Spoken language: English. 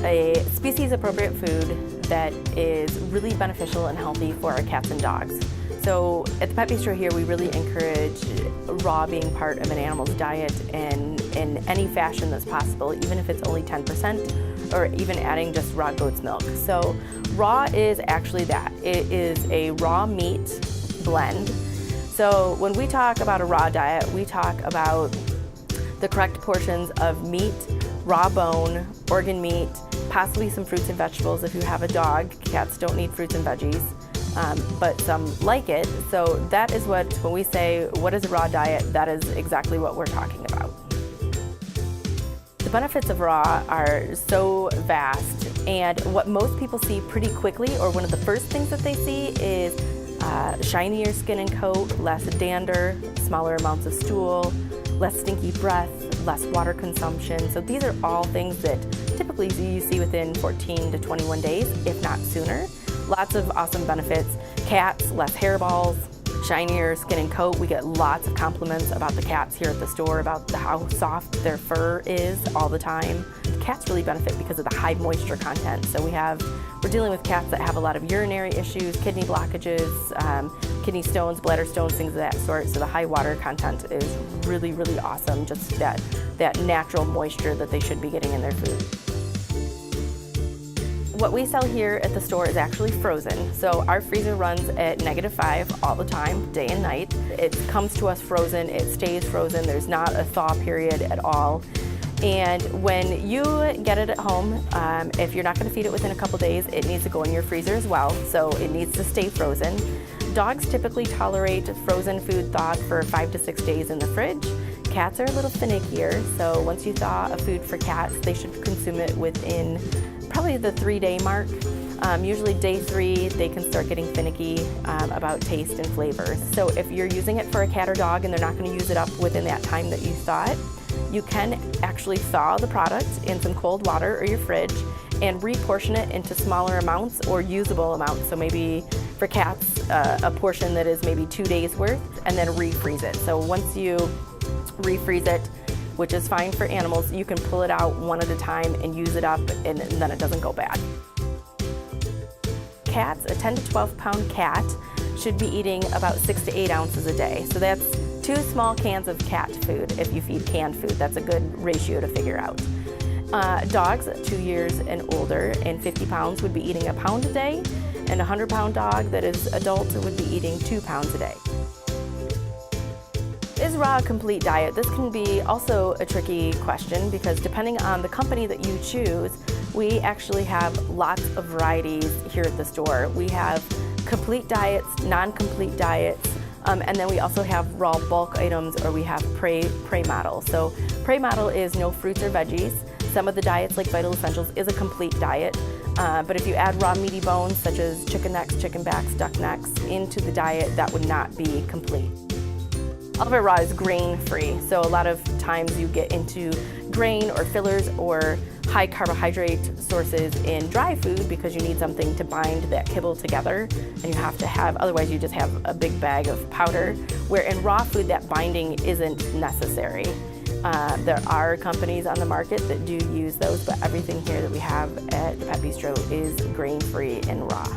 a species-appropriate food that is really beneficial and healthy for our cats and dogs. So at the Pet Bistro here, we really encourage raw being part of an animal's diet in any fashion that's possible, even if it's only 10%, or even adding just raw goat's milk. So raw is actually that. It is a raw meat blend. So when we talk about a raw diet, we talk about the correct portions of meat, raw bone, organ meat, possibly some fruits and vegetables if you have a dog. Cats don't need fruits and veggies, but some like it. So that is what, when we say, what is a raw diet, that is exactly what we're talking about. The benefits of raw are so vast, and what most people see pretty quickly, or one of the first things that they see, is shinier skin and coat, less dander, smaller amounts of stool, less stinky breath, less water consumption. So these are all things that typically you see within 14 to 21 days, if not sooner. Lots of awesome benefits. Cats, less hairballs, shinier skin and coat. We get lots of compliments about the cats here at the store, about how soft their fur is all the time. Cats really benefit because of the high moisture content. So we're dealing with cats that have a lot of urinary issues, kidney blockages, kidney stones, bladder stones, things of that sort. So the high water content is really, really awesome. Just that natural moisture that they should be getting in their food. What we sell here at the store is actually frozen. So our freezer runs at -5 all the time, day and night. It comes to us frozen, it stays frozen, there's not a thaw period at all. And when you get it at home, if you're not going to feed it within a couple days, it needs to go in your freezer as well, so it needs to stay frozen. Dogs typically tolerate frozen food thawed for 5 to 6 days in the fridge. Cats are a little finickier, so once you thaw a food for cats, they should consume it within probably the 3-day mark. Usually day 3, they can start getting finicky about taste and flavors. So if you're using it for a cat or dog and they're not going to use it up within that time that you thaw it, you can actually thaw the product in some cold water or your fridge and reportion it into smaller amounts or usable amounts. So maybe for cats, a portion that is maybe 2 days worth, and then refreeze it. So once you refreeze it, which is fine for animals, you can pull it out one at a time and use it up, and then it doesn't go bad. Cats, a 10 to 12 pound cat should be eating about 6 to 8 ounces a day. So that's 2 small cans of cat food if you feed canned food. That's a good ratio to figure out. Dogs 2 years and older and 50 pounds would be eating a pound a day, and a 100-pound dog that is adult would be eating 2 pounds a day. Is raw a complete diet? This can be also a tricky question because depending on the company that you choose, we actually have lots of varieties here at the store. We have complete diets, non-complete diets, and then we also have raw bulk items, or we have prey model. So prey model is no fruits or veggies. Some of the diets, like Vital Essentials, is a complete diet. But if you add raw meaty bones, such as chicken necks, chicken backs, duck necks, into the diet, that would not be complete. All of our raw is grain-free, so a lot of times you get into grain or fillers or high carbohydrate sources in dry food because you need something to bind that kibble together, and you have to have, otherwise you just have a big bag of powder, where in raw food that binding isn't necessary. There are companies on the market that do use those, but everything here that we have at the Pet Bistro is grain-free and raw.